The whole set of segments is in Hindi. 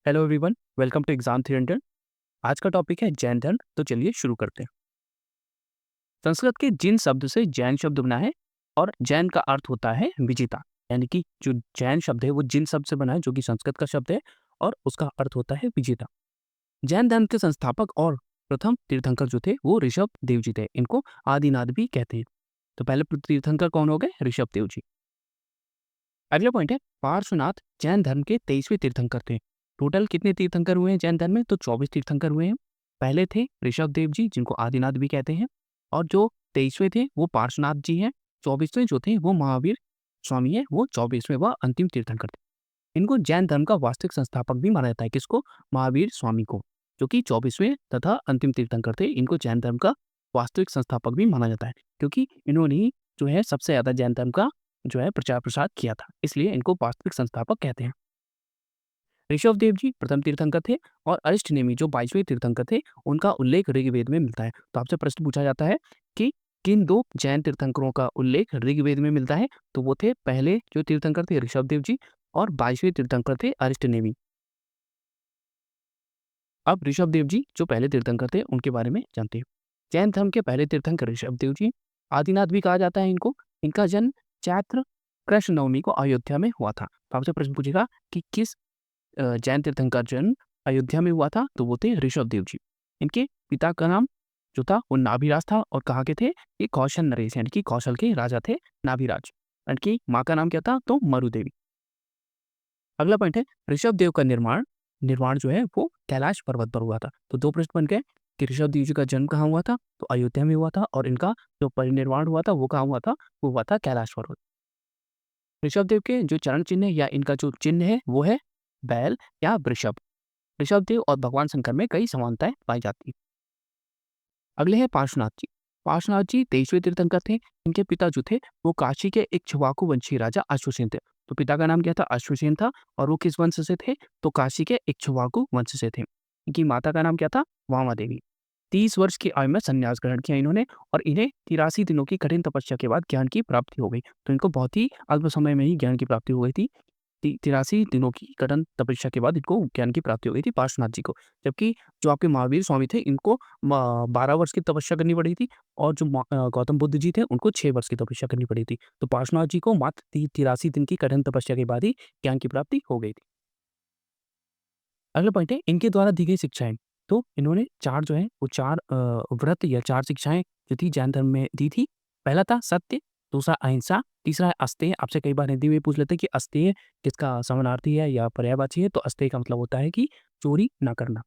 Hello everyone, welcome to exam 300। आज का टॉपिक है जैन धर्म। तो चलिए शुरू करते हैं। संस्कृत के जिन शब्द से जैन शब्द बना है और जैन का अर्थ होता है विजेता, यानी कि जो जैन शब्द है वो जिन शब्द से बना है जो कि संस्कृत का शब्द है और उसका अर्थ होता है विजेता। जैन धर्म के संस्थापक और प्रथम तीर्थंकर जो थे वो ऋषभ देव जी थे। इनको आदिनाथ भी कहते हैं। तो पहले तीर्थंकर कौन हो गए? ऋषभ देव जी। अगला पॉइंट है पार्श्वनाथ जैन धर्म के 23वें तीर्थंकर थे। टोटल कितने तीर्थंकर हुए हैं जैन धर्म में? तो 24 तीर्थंकर हुए हैं। पहले थे ऋषभ देव जी जिनको आदिनाथ भी कहते हैं, और जो 23वें थे वो पार्श्वनाथ जी हैं। 24वें जो थे वो महावीर स्वामी है, वो 24वें व अंतिम तीर्थंकर थे। इनको जैन धर्म का वास्तविक संस्थापक भी माना जाता है। किसको? महावीर स्वामी को, जो कि 24वें तथा अंतिम तीर्थंकर थे। इनको जैन धर्म का वास्तविक संस्थापक भी माना जाता है क्योंकि इन्होंने ही जो है सबसे ज्यादा जैन धर्म का जो है प्रचार प्रसार किया था, इसलिए इनको वास्तविक संस्थापक कहते हैं। ऋषभ देव जी प्रथम तीर्थंकर थे और अरिष्टनेमी जो 22वें तीर्थंकर थे उनका उल्लेख ऋग्वेद में मिलता है। तो आपसे प्रश्न पूछा जाता है कि किन दो जैन तीर्थंकरों का उल्लेख ऋग्वेद में मिलता है? तो वो थे पहले जो तीर्थंकर थे ऋषभ देव जी और 22वें तीर्थंकर थे अरिष्टनेमी। अब ऋषभ देव जी जो पहले तीर्थंकर थे उनके बारे में जानते हैं। जैन धर्म के पहले तीर्थंकर ऋषभ देव जी, आदिनाथ भी कहा जाता है इनको। इनका जन्म चैत्र कृष्ण नवमी को अयोध्या में हुआ था। तो आपसे प्रश्न पूछेगा कि किस जैन तीर्थंकर का जन्म अयोध्या में हुआ था? तो वो थे ऋषभ देव जी। इनके पिता का नाम जो था वो नाभिराज था, और कहाँ के थे? ये कौशल नरेश यानी कि कौशल के राजा थे नाभिराज। इनकी माँ का नाम क्या था? तो मरु देवी। अगला पॉइंट है ऋषभ देव का निर्माण निर्माण जो है वो कैलाश पर्वत पर हुआ था। तो दो प्रश्न बन गए कि ऋषभ देव जी का जन्म कहाँ हुआ था? तो अयोध्या में हुआ था, और इनका जो परिनिर्वाण हुआ था वो कहाँ हुआ था? वो हुआ था कैलाश पर्वत। ऋषभ देव के जो चरण चिन्ह है या इनका जो चिन्ह है वो है बैल या वृषभ। ऋषभ देव और भगवान शंकर में कई समानताएं पाई जाती हैं। अगले हैं पार्श्वनाथ जी। पार्श्वनाथ जी 23वें तीर्थंकर थे। इनके पिता जो थे वो काशी के इक्ष्वाकु वंशी राजा अश्वसेन थे। तो पिता का नाम क्या था? अश्वसेन था। और वो किस वंश से थे? तो काशी के इक्ष्वाकु वंश से थे। इनकी माता का नाम क्या था? वामा देवी। 30 वर्ष की आयु में संन्यास ग्रहण किया इन्होंने, और इन्हें 83 दिनों की कठिन तपस्या के बाद ज्ञान की प्राप्ति हो गई। तो इनको बहुत ही अल्प समय में ही ज्ञान की प्राप्ति हो गई थी। 83 दिनों की कठिन तपस्या के बाद इनको ज्ञान की प्राप्ति हो गई थी पार्श्वनाथ जी को। जबकि जो आपके महावीर स्वामी थे इनको 12 वर्ष की तपस्या करनी पड़ी थी, और जो गौतम बुद्ध जी थे उनको 6 वर्ष की तपस्या करनी पड़ी थी। तो पार्श्वनाथ जी को मात्र 83 दिन की कठिन तपस्या के बाद ही ज्ञान की प्राप्ति हो गई थी। अगला पॉइंट है इनके द्वारा दी गई शिक्षाएं। तो इन्होंने 4 जो है वो 4 व्रत या 4 शिक्षाएं जो थी जैन धर्म में दी थी। पहला था सत्य, दूसरा अहिंसा, तीसरा है अस्तेय। आपसे कई बार हिंदी में पूछ लेते हैं कि अस्तेय किसका समानार्थी है या पर्यायवाची है? तो अस्तेय का मतलब होता है कि चोरी ना करना।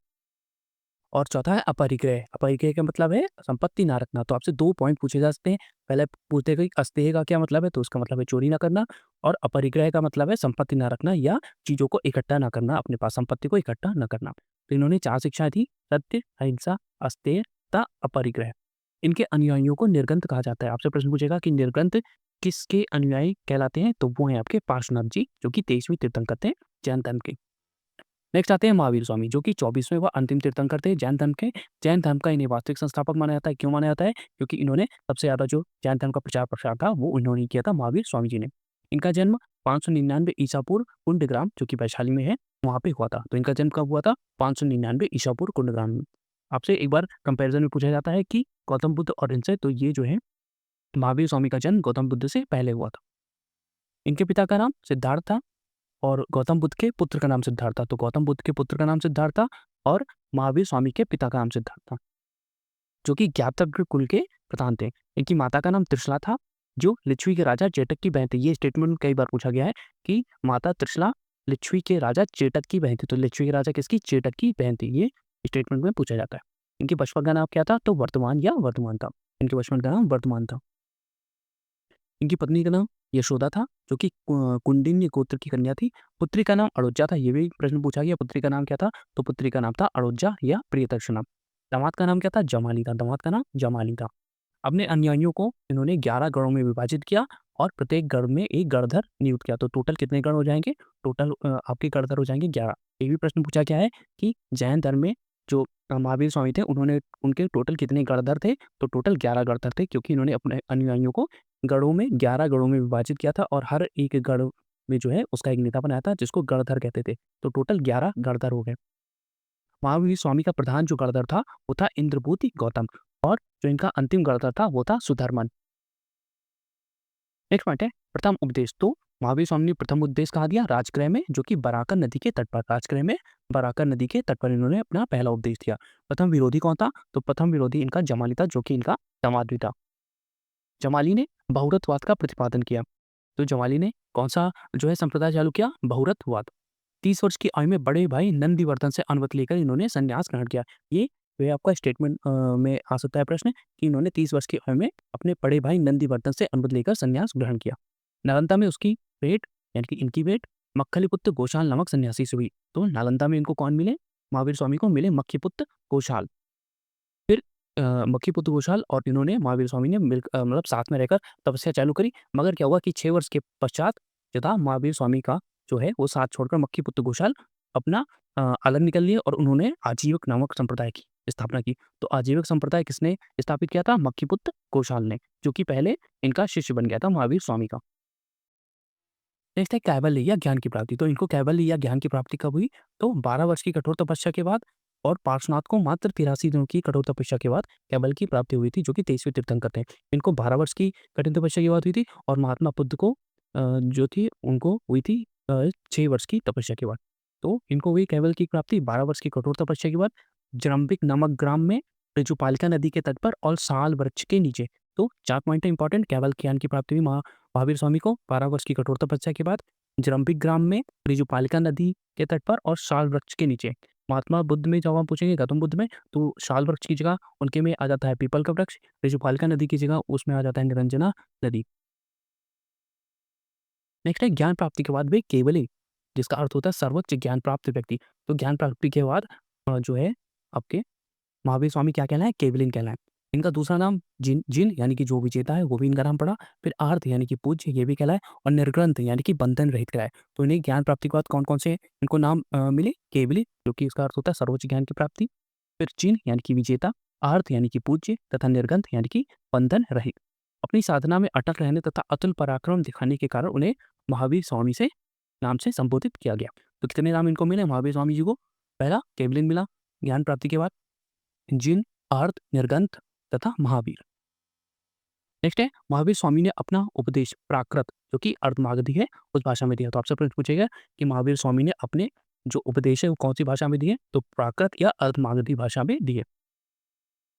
और चौथा है अपरिग्रह। अपरिग्रह का मतलब है संपत्ति ना रखना। तो आपसे 2 पॉइंट पूछे जा सकते हैं। पहले पूछते हैं कि अस्तेय का क्या मतलब है? तो उसका मतलब है चोरी ना करना, और अपरिग्रह का मतलब है संपत्ति ना रखना या चीज़ों को इकट्ठा ना करना, अपने पास संपत्ति को इकट्ठा ना करना। तो इन्होंने 4 शिक्षाएँ दी, सत्य, अहिंसा, अस्तेयता, अपरिग्रह। इनके अनुयायियों को निर्ग्रंथ कहा जाता है। आपसे प्रश्न पूछेगा कि निर्ग्रंथ किसके अनुयायी कहलाते हैं? तो वो हैं आपके पार्श्वनाथ जी, जो कि 23वें तीर्थंकर थे जैन धर्म के। नेक्स्ट आते हैं महावीर स्वामी, जो कि 24वें व अंतिम तीर्थंकर थे जैन धर्म के। जैन धर्म का इन्हें वास्तविक संस्थापक माना जाता है। क्यों माना जाता है? क्योंकि इन्होंने सबसे ज़्यादा जो जैन धर्म का प्रचार प्रसार था वो इन्होंने किया था, महावीर स्वामी जी ने। इनका जन्म 599 ईसा पूर्व कुंडग्राम जो कि वैशाली में है वहाँ पे हुआ था। तो इनका जन्म कब हुआ था? 599 ईसा पूर्व कुंडग्राम में। आपसे एक बार कंपैरिजन में पूछा जाता है कि गौतम बुद्ध और इनसे, तो ये जो है महावीर स्वामी का जन्म गौतम बुद्ध से पहले हुआ था। इनके पिता का नाम सिद्धार्थ था और गौतम बुद्ध के पुत्र का नाम सिद्धार्थ था। तो गौतम बुद्ध के पुत्र का नाम सिद्धार्थ था और महावीर स्वामी के पिता का नाम सिद्धार्थ था, जो कि ज्ञातव्य कुल के प्रधान थे। इनकी माता का नाम त्रिशला था, जो लिच्छवी के राजा चेटक की बहन थी। ये स्टेटमेंट कई बार पूछा गया है कि माता त्रिशला लिच्छवी के राजा चेटक की बहन थी। तो लिच्छवी के राजा किसकी? चेटक की बहन थी। ये स्टेटमेंट में पूछा जाता है। इनके बचपन का नाम क्या था? तो वर्तमान या वर्तमान था। इनके बचपन का नाम वर्तमान था। इनकी पत्नी का नाम यशोदा था, जो कि कुंडिन्य गोत्र की कन्या थी। पुत्री का नाम अड़ोजा था। ये भी प्रश्न पूछा गया, पुत्री का नाम क्या था? तो पुत्री का नाम था अड़ोजा या प्रियदर्शना। दामाद का नाम क्या था? जमाली था। दामाद का नाम जमाली था। अपने अनुयायियों को इन्होंने 11 गणों में विभाजित किया और प्रत्येक गण में एक गणधर नियुक्त किया। तो टोटल कितने गण हो जाएंगे? टोटल आपके गणधर हो जाएंगे 11। ये भी प्रश्न पूछा गया है कि जैन धर्म में जो महावीर स्वामी थे उन्होंने उनके टोटल कितने गणधर थे? तो टोटल 11 गणधर थे, क्योंकि इन्होंने अपने अनुयायियों को गणों में 11 गणों में विभाजित किया था, और हर एक गण में जो है उसका एक नेता बनाया था जिसको गणधर कहते थे। तो टोटल 11 गणधर हो गए। महावीर स्वामी का प्रधान जो गणधर था वो था इंद्रभूति गौतम, और जो इनका अंतिम गणधर था वो था सुधर्मन। नेक्स्ट पॉइंट है प्रथम उपदेश। तो महावीर स्वामी ने प्रथम उपदेश कहा दिया राजगृह में, जो कि बराकर नदी के तट पर, राजगृह में बराकर नदी के तट पर इन्होंने अपना पहला उपदेश दिया। प्रथम विरोधी कौन था? तो प्रथम विरोधी इनका जमाली था, जो कि इनका दामाद भी था। जमाली ने बहुरतवाद का प्रतिपादन किया। तो जमाली ने कौन सा जो है संप्रदाय चालू किया? बहुरतवाद। 30 वर्ष की आयु में बड़े भाई नंदीवर्धन से अनुमति लेकर इन्होंने संन्यास ग्रहण किया। ये आपका स्टेटमेंट में आ सकता है प्रश्न कि इन्होंने 30 वर्ष की आयु में अपने बड़े भाई नंदीवर्धन से अनुमति लेकर संन्यास ग्रहण किया। नालंदा में उसकी भेंट, यानी कि इनकी भेंट मक्खलीपुत्र गोशाल नामक सन्यासी से हुई। तो नालंदा में इनको कौन मिले? महावीर स्वामी को मिले मक्खीपुत्र गोशाल। फिर मक्खीपुत्र गोशाल और इन्होंने महावीर स्वामी ने मतलब साथ में रहकर तपस्या चालू करी। मगर क्या हुआ कि 6 वर्ष के पश्चात जो था महावीर स्वामी का जो है वो साथ छोड़कर मक्खीपुत्र गोशाल अपना अलग निकल लिए और उन्होंने आजीवक नामक संप्रदाय की स्थापना की। तो आजीवक संप्रदाय किसने स्थापित किया था? मक्खीपुत्र गोशाल ने, जो कि पहले इनका शिष्य बन गया था महावीर स्वामी का। नेक्स्ट है कैवल्य या ज्ञान की प्राप्ति। तो इनको कैवल्य या ज्ञान की प्राप्ति कब हुई? तो 12 वर्ष की कठोर तपस्या के बाद और पार्श्वनाथ को मात्र 83 दिनों की कठोर तपस्या के बाद कैवल्य की प्राप्ति हुई थी, जो कि 23वें तीर्थंकर थे। इनको 12 वर्ष की कठिन तपस्या के बाद हुई थी और महात्मा बुद्ध को जो थी उनको हुई थी 6 वर्ष की तपस्या के बाद। तो इनको हुई कैवल्य की प्राप्ति 12 वर्ष की कठोर तपस्या के बाद जरंबिक नामक ग्राम में ऋजुपालिका नदी के तट पर और साल वृक्ष के नीचे। तो 4 पॉइंट है इंपॉर्टेंट। कैवल्य ज्ञान की प्राप्ति हुई महावीर स्वामी को 12 वर्ष की कठोर तपस्या के बाद जरंबिक ग्राम में ऋजुपालिका नदी के तट पर और शाल वृक्ष के नीचे। महात्मा बुद्ध में जब हम पूछेंगे गौतम बुद्ध में, तो शाल वृक्ष की जगह उनके में आ जाता है पीपल का वृक्ष। ऋजुपालिका नदी की जगह उसमें आ जाता है निरंजना नदी। नेक्स्ट है ज्ञान प्राप्ति के बाद वे केवली, जिसका अर्थ होता है सर्वोच्च ज्ञान प्राप्त व्यक्ति। तो ज्ञान प्राप्ति के बाद जो है आपके महावीर स्वामी क्या कहलाए? केवलिन कहलाए। इनका दूसरा नाम जिन जिन यानी कि जो विजेता है वो भी इनका नाम पड़ा। फिर आर्त यानी कि पूज्य, ये भी कहलाए, और निर्ग्रंथ यानी कि बंधन रहित कहलाए। तो इन्हें ज्ञान प्राप्ति के बाद कौन-कौन से इनको नाम मिले? केवली, जो कि इसका अर्थ होता है सर्वोच्च ज्ञान की प्राप्ति। फिर जिन यानी कि विजेता, आर्त यानी कि पूज्य, तथा निर्ग्रंथ यानी कि बंधन रहित। अपनी साधना में अटल रहने तथा अतुल पराक्रम दिखाने के कारण उन्हें महावीर स्वामी से नाम से संबोधित किया गया। तो कितने नाम इनको मिले महावीर स्वामी जी को? पहला केवलिन मिला ज्ञान प्राप्ति के बाद, जिन, आर्त, निर्गंथ तथा महावीर। नेक्स्ट है महावीर स्वामी ने अपना उपदेश प्राकृत, जो कि अर्धमागधी है, उस भाषा में दिया। तो आपसे प्रश्न पूछेगा कि महावीर स्वामी ने अपने जो उपदेश है वो कौन सी भाषा में दिए? तो प्राकृत या अर्धमागधी भाषा में दिए।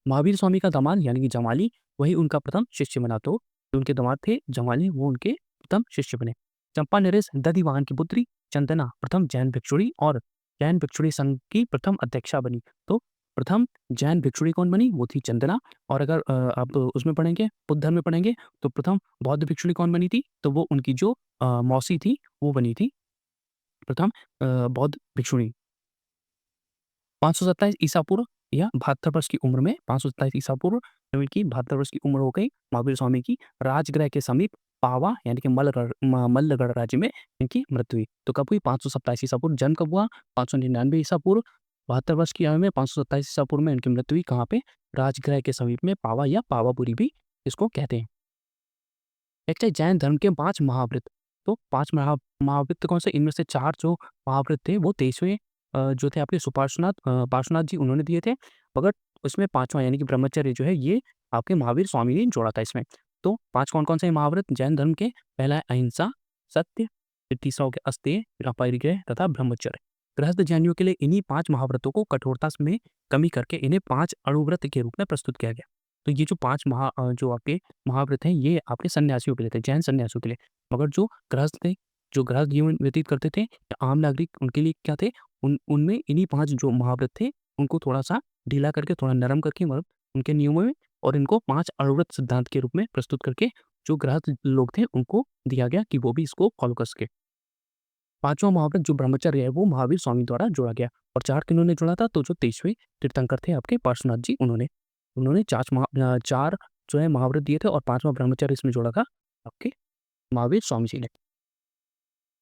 महावीर स्वामी का दामाद यानी कि जमाली वही उनका प्रथम शिष्य बना। तो जो उनके दामाद थे जमाली, वो उनके प्रथम शिष्य बने। चंपा नरेश दधिवाहन की पुत्री चंदना प्रथम जैन भिक्षुणी और जैन भिक्षुणी संघ की प्रथम अध्यक्षा बनी। तो प्रथम जैन भिक्षुणी कौन बनी? वो थी चंदना। और अगर आप उसमें पढ़ेंगे, बुद्ध धर्म में पढ़ेंगे, तो प्रथम बौद्ध भिक्षुणी कौन बनी थी? तो वो उनकी जो मौसी थी वो बनी थी प्रथम बौद्ध भिक्षुणी। 527 ईसा पूर्व या 72 वर्ष की उम्र में, 527 ईसा पूर्व जब इनकी 72 वर्ष की उम्र हो गई, महावीर स्वामी की राजगृह के समीप पावा यानी कि मल्लगढ़ राज्य में इनकी मृत्यु हुई। तो कब हुई? 527 ईसा पूर्व। जन्म कब हुआ? 599 ईसा पूर्व। 72 वर्ष की आयु में 527 ईसा पूर्व में इनकी मृत्यु हुई। कहाँ पे? राजगृह के समीप में, पावा या पावापुरी भी इसको कहते हैं। नेक्स्ट है जैन धर्म के 5 महाव्रत। तो 5 महाव्रत कौन से? इनमें से 4 जो महाव्रत थे वो 23वें जो थे आपके सुपार्श्वनाथ पार्श्वनाथ जी उन्होंने दिए थे। मगर उसमें 5वां यानी कि ब्रह्मचर्य जो है ये आपके महावीर स्वामी ने जोड़ा था इसमें। तो 5 कौन-कौन से महाव्रत जैन धर्म के? पहला है अहिंसा, सत्य, फिर तीसरा हो गया अस्तेय, फिर अपरिग्रह तथा ब्रह्मचर्य। गृहस्थ जैनियों के लिए इन्हीं 5 महाव्रतों को कठोरता में कमी करके इन्हें 5 अणुव्रत के रूप में प्रस्तुत किया गया। तो ये जो 5 जो आपके महाव्रत हैं ये आपके सन्यासियों के लिए थे, जैन सन्यासियों के लिए। मगर जो गृहस्थ थे, जो गृहस्थ जीवन व्यतीत करते थे, या आम नागरिक उनके लिए क्या थे? उनमें इन्हीं 5 जो महाव्रत थे उनको थोड़ा-सा ढीला करके, थोड़ा नरम करके, मतलब उनके नियमों में, और इनको 5 अणुव्रत सिद्धांत के रूप में प्रस्तुत करके जो गृहस्थ लोग थे उनको दिया गया कि वो भी इसको फॉलो कर सके। 5वां महाव्रत जो ब्रह्मचर्य है वो महावीर स्वामी द्वारा जोड़ा गया। और 4 किन्होंने जोड़ा था? तो जो 23वें तीर्थंकर थे आपके पार्श्वनाथ जी उन्होंने। उन्होंने 4 जो है महाव्रत दिए थे और 5वां ब्रह्मचर्य इसमें जोड़ा था आपके महावीर स्वामी जी ने।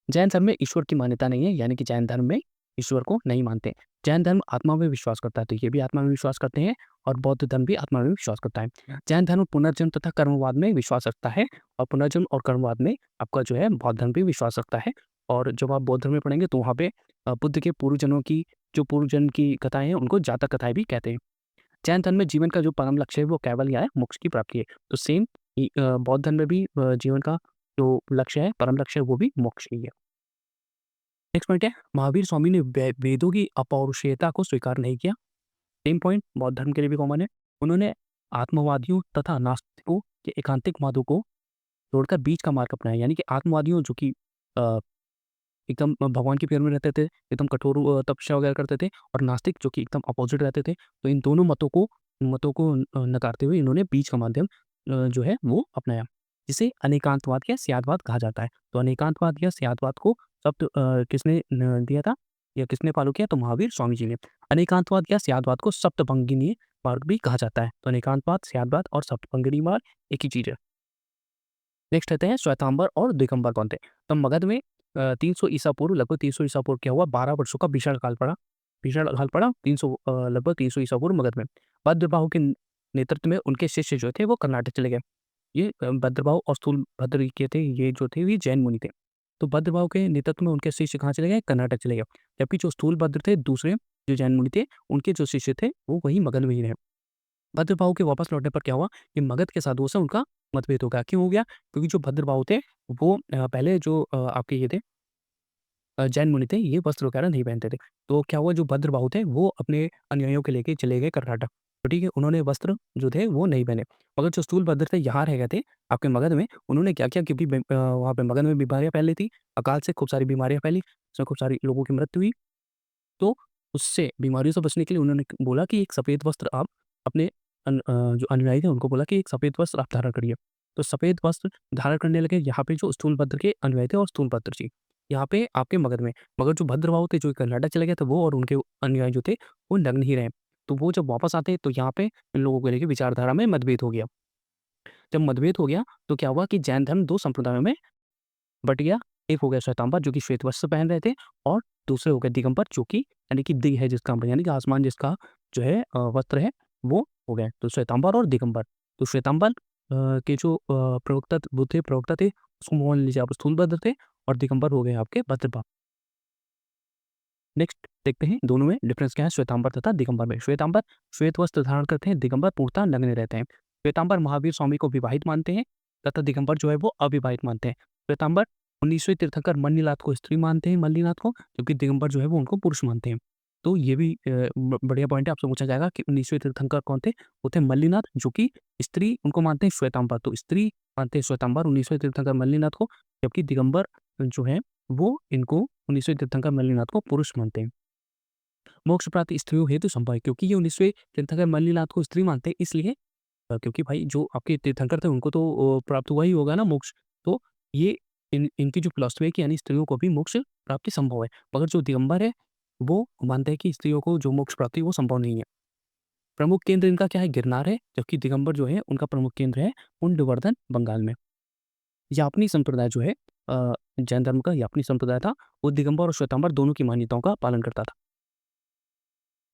जैन धर्म में ईश्वर की मान्यता नहीं है, यानी कि जैन धर्म में ईश्वर को नहीं मानते। जैन धर्म आत्मा में विश्वास करता है, तो ये भी आत्मा में विश्वास करते हैं और बौद्ध धर्म भी आत्मा में विश्वास करता है। जैन धर्म पुनर्जन्म तथा कर्मवाद में विश्वास रखता है और पुनर्जन्म और कर्मवाद में आपका जो है बौद्ध धर्म भी विश्वास रखता है। और जब आप बौद्ध धर्म में पढ़ेंगे तो वहाँ पे बुद्ध के पूर्वजन्मों की जो पूर्वजन्म की कथाएँ हैं उनको जातक कथाएँ भी कहते हैं। जैन धर्म में जीवन का जो परम लक्ष्य है वो केवल या है मोक्ष की प्राप्ति है। तो सेम बौद्ध धर्म में भी जीवन का जो लक्ष्य है, परम लक्ष्य है वो भी मोक्ष ही है। नेक्स्ट पॉइंट है महावीर स्वामी ने वेदों की अपौरुषेयता को स्वीकार नहीं किया। सेम पॉइंट बौद्ध धर्म के लिए भी कॉमन है। उन्होंने आत्मवादियों तथा नास्तिकों के एकांतिक वादों को छोड़कर बीच का मार्ग अपनाया। यानी कि आत्मवादियों जो कि अ, एकदम भगवान के प्यार में रहते थे, एकदम कठोर तपस्या वगैरह करते थे और नास्तिक जो कि एकदम अपोजिट रहते थे। तो इन दोनों मतों को नकारते हुए इन्होंने बीच का माध्यम जो है वो अपनाया, जिसे अनेकांतवाद या स्यादवाद कहा जाता है। तो अनेकांतवाद या स्यादवाद को शब्द किसने दिया था या किसने फॉलो किया? तो महावीर स्वामी जी ने। अनेकांतवाद या स्यादवाद को सप्तभंगिनीय मार्ग भी कहा जाता है। तो अनेकांतवाद, स्यादवाद और सप्तभंगिनी मार्ग एक ही चीज़ है। नेक्स्ट रहते हैं श्वेतांबर और दिगंबर कौन थे? तो मगध में 300 ईसा पूर्व लगभग 300 ईसा पूर्व क्या हुआ? 12 वर्षों का भीषण काल पड़ा। भीषण काल पड़ा 300 लगभग 300 ईसा पूर्व मगध में। भद्रबाहु के नेतृत्व में उनके शिष्य जो थे वो कर्नाटक चले गए। ये भद्रबाहु और स्थूलभद्र के थे, ये जो थे ये जैन मुनि थे। तो भद्रबाहु के नेतृत्व में उनके शिष्य कहाँ चले गए? कर्नाटक चले गए। जबकि जो स्थूलभद्र थे दूसरे जो जैन मुनि थे, उनके जो शिष्य थे वो वहीं मगध में ही रहे। भद्रबाहु के वापस लौटने पर क्या हुआ कि मगध के साधुओं से उनका मतभेद हो गया। क्यों हो गया? क्योंकि जो भद्रबाहु थे वो पहले जो आपके ये थे जैन मुनि थे, ये वस्त्र वगैरह नहीं पहनते थे। तो क्या हुआ जो भद्रबाहु थे वो अपने अनुयायियों को लेके चले गए कर्नाटक। तो ठीक है, उन्होंने वस्त्र जो थे वो नहीं पहने। मगर जो स्थूलभद्र थे यहाँ रह गए थे आपके मगध में, उन्होंने क्या किया क्योंकि वहाँ पे मगध में बीमारियाँ फैल रही थी, अकाल से खूब सारी बीमारियाँ फैली, उसमें खूब सारी लोगों की मृत्यु हुई। तो उससे बीमारियों से बचने के लिए उन्होंने बोला कि एक सफ़ेद वस्त्र आप अपने जो अनुयायी थे उनको बोला कि एक सफ़ेद वस्त्र आप धारण करिए। तो सफ़ेद वस्त्र धारण करने लगे यहाँ पे जो स्थूलभद्र के अनुयायी थे और स्थूलभद्र जी, यहाँ पे आपके मगध में। मगर जो भद्रबाहु थे जो कर्नाटक चले गए थे वो और उनके अनुयायी जो थे वो नग्न ही रहे। तो वो जब वापस आते तो यहाँ पे इन लोगों को लेके विचारधारा में मतभेद हो गया। जब मतभेद हो गया तो क्या हुआ कि जैन धर्म 2 संप्रदायों में बट गया। एक हो गया श्वेतांबर जो कि श्वेत वस्त्र पहन रहे थे और दूसरे हो गए दिगंबर जो कि यानी कि दिग है जिसका यानी कि आसमान जिसका जो है वस्त्र है वो हो गए। तो श्वेतांबर और दिगंबर। तो श्वेतांबर के जो प्रवक्ता वो थे प्रवक्ता थे उसको मान लीजिए आप स्थूलभद्र थे और दिगंबर हो गए आपके भद्रबाहु। नेक्स्ट देखते हैं दोनों में डिफरेंस क्या है श्वेतांबर तथा दिगंबर में। श्वेतांबर श्वेत वस्त्र धारण करते हैं, दिगंबर पूर्णतः नग्न रहते हैं। श्वेतांबर महावीर स्वामी को विवाहित मानते हैं तथा दिगंबर जो है वो अविवाहित मानते हैं। श्वेतांबर 19वें तीर्थंकर मल्लिनाथ को स्त्री मानते हैं मल्लिनाथ को, जबकि दिगंबर जो है वो उनको पुरुष मानते हैं। तो ये भी बढ़िया पॉइंट है, आपसे पूछा जाएगा कि 19वें तीर्थंकर कौन थे? वो थे मल्लिनाथ जो कि स्त्री उनको मानते हैं श्वेतांबर, तो स्त्री मानते हैं श्वेतांबर 19वें तीर्थंकर मल्लिनाथ को, जबकि दिगंबर जो है वो इनको 19वें तीर्थंकर मल्लिनाथ को पुरुष मानते हैं। मोक्ष प्राप्ति स्त्रियों हेतु संभव है क्योंकि ये 19वें तीर्थंकर मल्लिनाथ को स्त्री मानते हैं इसलिए क्योंकि भाई जो आपके तीर्थंकर थे उनको तो प्राप्त हुआ ही होगा ना मोक्ष। तो ये इनकी जो फिलॉसफी है कि यानी स्त्रियों को भी मोक्ष प्राप्ति संभव है। मगर जो दिगंबर है वो मानते हैं कि स्त्रियों को जो मोक्ष प्राप्ति वो संभव नहीं है। प्रमुख केंद्र इनका क्या है? गिरनार है, जबकि दिगंबर जो है उनका प्रमुख केंद्र है पुंडवर्धन बंगाल में। यापनी संप्रदाय जो है जैन धर्म का यापनी संप्रदाय था, वो दिगंबर और श्वेतांबर दोनों की मान्यताओं का पालन करता था।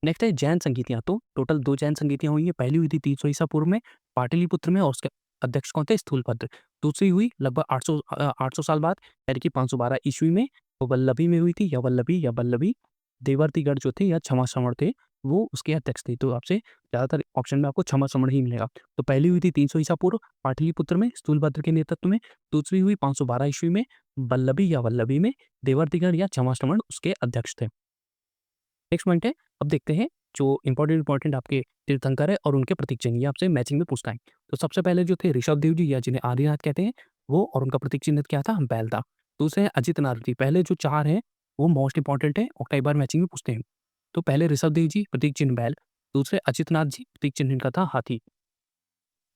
नेक्स्ट है जैन संगीतियाँ, तो टोटल 2 जैन संगीतियाँ हुई हैं। पहली हुई थी 300 ईसा पूर्व में पाटलिपुत्र में और उसके अध्यक्ष कौन थे? स्थूलभद्र। दूसरी हुई लगभग 800 साल बाद यानी कि 512 ईस्वी में, वो वल्लभी में हुई थी या वल्लभी देवर्तिगढ़ जो थे या छमासवर्ण थे, वो उसके अध्यक्ष थे। तो आपसे ज़्यादातर ऑप्शन में आपको छमासवर्ण ही मिलेगा। तो पहली हुई थी 300 ईसा पूर्व पाटलिपुत्र में स्थूलभद्र के नेतृत्व में, दूसरी हुई 512 ईस्वी में वल्लभी में, देवर्तिगढ़ या छमासवर्ण उसके अध्यक्ष थे। नेक्स्ट पॉइंट है, अब देखते हैं जो इंपॉर्टेंट आपके तीर्थंकर है और उनके प्रतीक चिन्ह, ये आपसे मैचिंग में पूछता है। तो सबसे पहले जो थे ऋषभदेव जी या जिन्हें आदिनाथ कहते हैं वो, और उनका प्रतीक चिन्ह क्या था? बैल था। दूसरे हैं अजितनाथ जी। पहले जो 4 हैं वो मोस्ट इंपॉर्टेंट है और कई बार मैचिंग में पूछते हैं। तो पहले ऋषभदेव जी प्रतीक चिन्ह बैल, दूसरे अजितनाथ जी प्रतीक चिन्ह इनका था हाथी,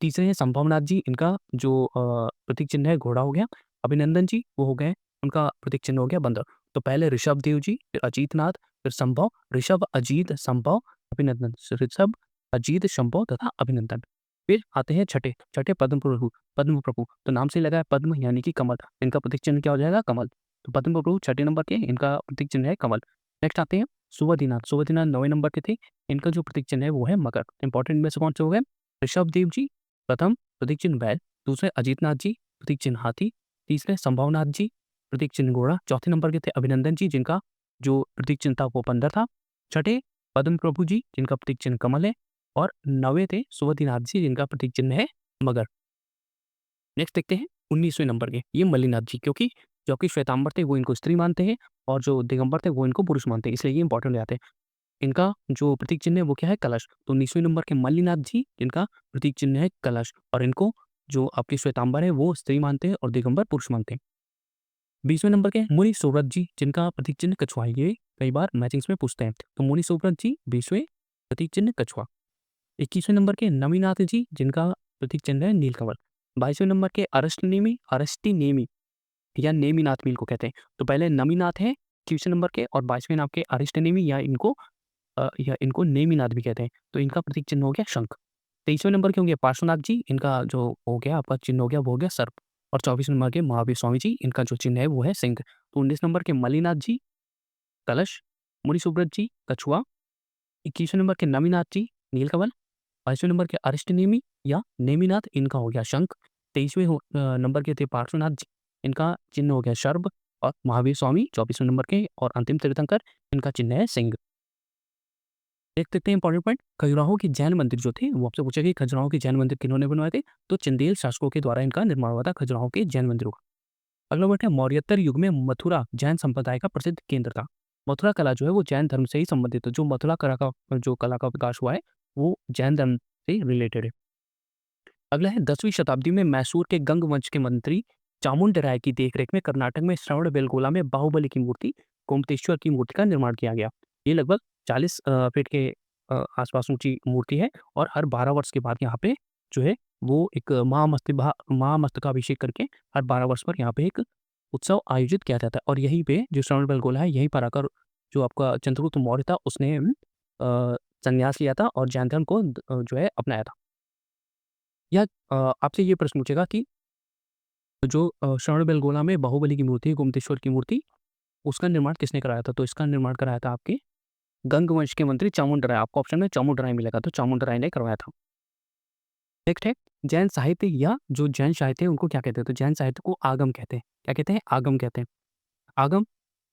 तीसरे हैं संभवनाथ जी, इनका जो प्रतीक चिन्ह है घोड़ा हो गया, अभिनंदन जी वो हो गए, उनका प्रतीक चिन्ह हो गया बंदर। तो पहले ऋषभदेव जी, फिर अजीतनाथ, फिर संभव, ऋषभ, अजीत, संभव, अभिनंदन। ऋषभ, अजीत, संभव तथा अभिनंदन। फिर आते हैं छठे पद्म प्रभु। तो नाम से लगा है पद्म यानी कि कमल, इनका प्रतीक चिन्ह क्या हो जाएगा? कमल। तो पद्म प्रभु छठे नंबर के, इनका प्रतीक चिन्ह है कमल। नेक्स्ट आते हैं सुवधिनाथ, सुवधिनाथ 9वें नंबर के थे, इनका जो प्रतीक चिन्ह है वो है मकर। इंपॉर्टेंट में से कौन से हो गए? ऋषभदेव जी प्रथम प्रतीक चिन्ह बैल, दूसरे अजीतनाथ जी प्रतीक चिन्ह हाथी, तीसरे संभवनाथ जी प्रतीक चिन्ह घोड़ा, चौथे नंबर के थे अभिनंदन जी जिनका जो प्रतीक चिन्ह था वो बंदर था, छठे पद्म प्रभु जी जिनका प्रतीक चिन्ह कमल है, और 9वें थे सुवधिनाथ जी जिनका प्रतीक चिन्ह है मगर। नेक्स्ट देखते हैं 19वें नंबर के, ये मल्लिनाथ जी, क्योंकि जो कि श्वेतांबर थे वो इनको स्त्री मानते हैं और जो दिगंबर थे वो इनको पुरुष मानते हैं, इसलिए ये इंपॉर्टेंट हो जाते हैं। इनका जो प्रतीक चिन्ह है वो क्या है? कलश। तो 19वें नंबर के मल्लिनाथ जी जिनका प्रतीक चिन्ह है कलश, और इनको जो आपके श्वेतांबर है वो स्त्री मानते हैं और दिगंबर पुरुष मानते हैं। 20वें नंबर के मुनि सुव्रत जी जिनका प्रतीक चिन्ह कछुआ है, ये कई बार मैचिंग्स में पूछते हैं। तो मुनि सुव्रत जी 20वें प्रतीक चिन्ह कछुआ। 21वें नंबर के नवीनाथ जी जिनका प्रतीक चिन्ह है नीलकमल। 22वें नंबर के अरष्टिनेमी या नेमिनाथ भी इनको कहते हैं। तो पहले नमीनाथ है 21वें नंबर के, और 22वें नाम के अरिष्टनेमी या इनको नेमिनाथ भी कहते हैं। तो इनका प्रतीक चिन्ह हो गया शंख। 23वें नंबर के होंगे पार्श्वनाथ जी, इनका जो हो गया आपका चिन्ह हो गया वो हो गया सर्प। और 24वें नंबर के महावीर स्वामी जी, इनका जो चिन्ह है वो है सिंह। तो 19 नंबर के मल्लिनाथ जी कलश, मुनि सुब्रत जी कछुआ, 21वें नंबर के नमीनाथ जी नीलकमल, 22वें नंबर के अरिष्टनेमी या नेमिनाथ, इनका हो गया शंख। 23वें नंबर के थे पार्श्वनाथ जी, इनका चिन्ह हो गया सर्प, और महावीर स्वामी 24वें नंबर के और अंतिम तीर्थंकर, इनका चिन्ह है सिंह। देख सकते हैं इंपॉर्टेंट पॉइंट, खजुराहो के जैन मंदिर जो थे वो आपसे पूछा कि खजुराहो के जैन मंदिर किन्होंने बनवाए थे? तो चंदेल शासकों के द्वारा इनका निर्माण हुआ था खजुराहो के जैन मंदिरों का। अगला वर्ड है मौर्योत्तर युग में मथुरा जैन संप्रदाय का प्रसिद्ध केंद्र था। मथुरा कला जो है वो जैन धर्म से ही संबंधित है। जो मथुरा कला का विकास हुआ है वो जैन धर्म से रिलेटेड है। अगला है 10वीं शताब्दी में मैसूर के गंग वंश के मंत्री चामुंडराय की देखरेख में कर्नाटक में श्रवण बेलगोला में बाहुबली की मूर्ति, गोमतेश्वर की मूर्ति का निर्माण किया गया। ये लगभग 40 फीट के आसपास ऊंची मूर्ति है, और हर 12 वर्ष के बाद यहाँ पे जो है वो एक महामस्तकाभिषेक करके हर 12 वर्ष पर यहाँ पे एक उत्सव आयोजित किया जाता है। और यहीं पे जो श्रवण बेलगोला है यहीं पर आकर जो आपका चंद्रगुप्त मौर्य था उसने संन्यास लिया था और जैन धर्म को जो है अपनाया था। या आपसे ये प्रश्न पूछेगा कि जो श्रवणबेलगोला में बाहुबली की मूर्ति है, गोमतेश्वर की मूर्ति, उसका निर्माण किसने कराया था? तो इसका निर्माण कराया था आपके गंग वंश के मंत्री चामुंडराय। आपको ऑप्शन में चामुंडराय मिलेगा, तो चामुंडराय ने करवाया था। नेक्स्ट है जैन साहित्य, या जो जैन साहित्य है उनको क्या कहते हैं? तो जैन साहित्य को आगम कहते हैं। क्या कहते हैं? आगम कहते हैं। आगम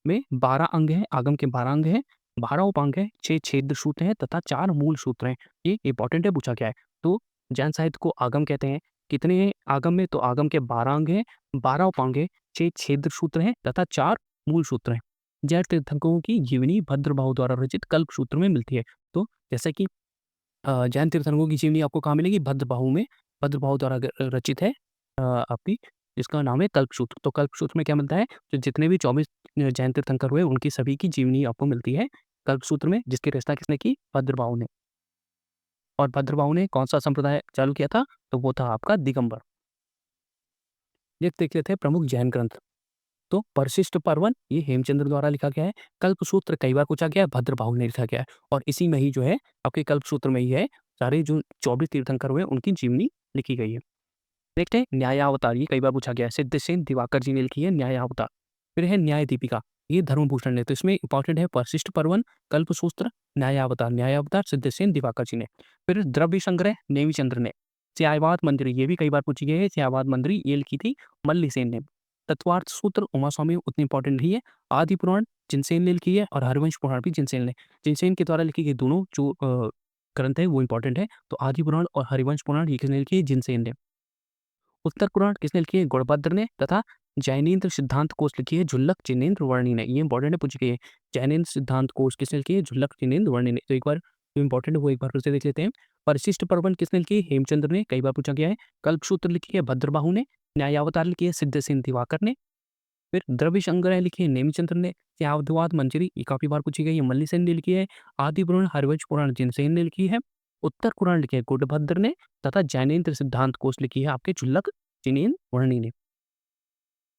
में 12 अंग हैं, आगम के 12 अंग हैं, 12 उपांग हैं, 6 छेद सूत्र हैं तथा 4 मूल सूत्र हैं। ये इंपॉर्टेंट है, पूछा गया है। तो जैन साहित्य को आगम कहते हैं। कितने हैं आगम में? तो आगम के 12 अंग हैं, 12 उपांग हैं, 6 छेद सूत्र हैं तथा 4 मूल सूत्र हैं। जैन तीर्थंकरों की जीवनी भद्रबाहु द्वारा रचित कल्प सूत्र में मिलती है। तो जैसे कि जैन तीर्थंकरों की जीवनी आपको कहाँ मिलेगी? भद्रबाहु में, भद्रबाहु द्वारा रचित है आपकी, जिसका नाम है कल्पसूत्र। तो कल्पसूत्र में क्या मिलता है? जो जितने भी 24 जैन तीर्थंकर हुए उनकी सभी की जीवनी आपको मिलती है कल्पसूत्र में, जिसकी रचना किसने की? भद्रबाहु ने। और भद्रबाहु ने कौन सा संप्रदाय चालू किया था? तो वो था आपका दिगंबर। देख लेते हैं प्रमुख जैन ग्रंथ। तो परिशिष्ट पर्वन ये हेमचंद्र द्वारा लिखा गया है। कल्पसूत्र कई बार पूछा गया है, भद्रबाहु ने लिखा गया है, और इसी में ही जो है आपके कल्पसूत्र में ही है सारे जो 24 तीर्थंकर हुए उनकी जीवनी लिखी गई है। नेक्स्ट है न्यायावतार, ये कई बार पूछा गया है। सिद्धसेन दिवाकर जी ने लिखी है न्यायावतार। फिर है न्याय दीपिका, ये धर्मभूषण ने। तो इसमें इंपॉर्टेंट है परिशिष्ट पर्वन, कल्पसूत्र, न्यायावतार। न्यायावतार सिद्धसेन दिवाकर जी ने। फिर द्रव्य संग्रह नेमिचंद्र ने। स्यायवाद मंजरी, ये भी कई बार पूछी गई है। स्यायवाद मंजरी ये लिखी थी मल्लिसेन ने। तत्वार्थ सूत्र उमा स्वामी उतनी इंपॉर्टेंट नहीं है। आदि पुराण जिनसेन ने लिखी है, और हरिवंश पुराण भी जिनसेन ने। जिनसेन के द्वारा लिखी गई दोनों जो ग्रंथ है वो इंपॉर्टेंट है। तो आदि पुराण और हरिवंश पुराण ये किसने लिखी है? जिनसेन ने। उत्तर पुराण किसने लिखी है? गौड़भद्र ने। तथा जैनेन्द्र सिद्धांत कोश लिखी है झुल्लक जिनेन्द्र वर्णी ने। ये इंपॉर्टेंट है, पूछी गई है। जैनेन्द्र सिद्धांत कोश किसने लिखी है? झुल्लक जिनेन्द्र वर्णी ने। तो एक बार जो इंपॉर्टेंट है वो एक बार फिर से देख लेते हैं। परिशिष्ट पर्वन किसने लिखी है? हेमचंद्र ने, कई बार पूछा गया है। कल्पसूत्र लिखी है भद्रबाहु ने। न्यायावतार लिखी है सिद्धसेन दिवाकर ने। फिर द्रव्य संग्रह लिखी है नेमिचंद्र ने। स्यायवाद मंजरी ये काफी बार पूछी गई है, मल्लिसेन ने लिखी है। आदि पुराण हरिवंश पुराण जिनसेन ने लिखी है। उत्तर पुराण लिखे है गौड़भद्र ने। तथा जैनेन्द्र सिद्धांत कोश लिखी है आपके झुल्लक जिनेन्द्र वर्णी ने।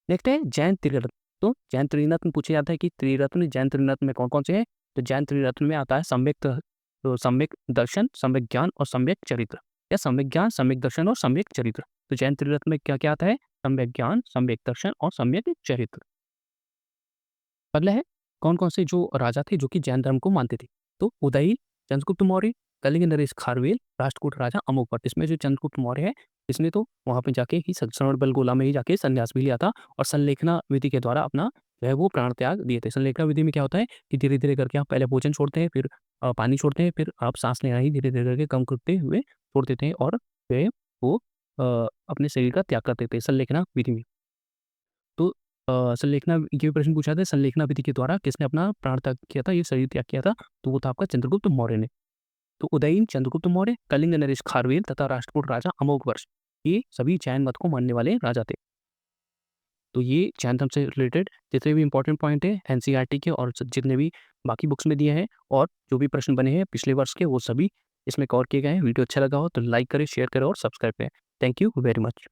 नेक्स्ट है जैन त्रिरत्न। तो जैन त्रिरत्न पूछा जाता है कि त्रिरत्न जैन त्रिरत्न में कौन कौन से हैं? तो जैन त्रिरत्न में आता है सम्यक दर्शन, सम्यक ज्ञान और सम्यक चरित्र, या सम्यक ज्ञान, सम्यक दर्शन और सम्यक चरित्र। तो जैन त्रिरत्न में क्या क्या आता है? सम्यक ज्ञान, सम्यक दर्शन और सम्यक चरित्र। अगला है कौन-कौन से जो राजा थे जो कि जैन धर्म को मानते थे? तो उदयी, चंद्रगुप्त मौर्य, कलिंग नरेश खारवेल, राष्ट्रकूट राजा अमोघवर्ष। इसमें जो चंद्रगुप्त मौर्य है, इसने तो वहाँ पे जाके ही श्रवणबेलगोला में ही जाके संन्यास भी लिया था और संलेखना विधि के द्वारा अपना जो है वो प्राण त्याग दिए थे। संलेखना विधि में क्या होता है कि धीरे-धीरे करके आप पहले भोजन छोड़ते हैं, फिर पानी छोड़ते हैं, फिर आप साँस लेना ही धीरे-धीरे करके कम करते हुए छोड़ देते हैं और जो है वो अपने शरीर का त्याग कर देते हैं संलेखना विधि में। तो संलेखना ये भी प्रश्न पूछा था संलेखना विधि के द्वारा किसने अपना प्राण त्याग किया था, ये शरीर त्याग किया था? तो वो था आपका चंद्रगुप्त मौर्य ने। तो उदयीन चंद्रगुप्त मौर्य, कलिंग नरेश खारवेल तथा राष्ट्रकूट राजा अमोघवर्ष, ये सभी जैन मत को मानने वाले राजा थे। तो ये जैन धर्म से रिलेटेड जितने भी इम्पोर्टेंट पॉइंट है एनसीईआरटी के और जितने भी बाकी बुक्स में दिए हैं और जो भी प्रश्न बने हैं पिछले वर्ष के वो सभी इसमें कवर किए गए हैं। वीडियो अच्छा लगा हो तो लाइक करें, शेयर करें और सब्सक्राइब करें। Thank you very much.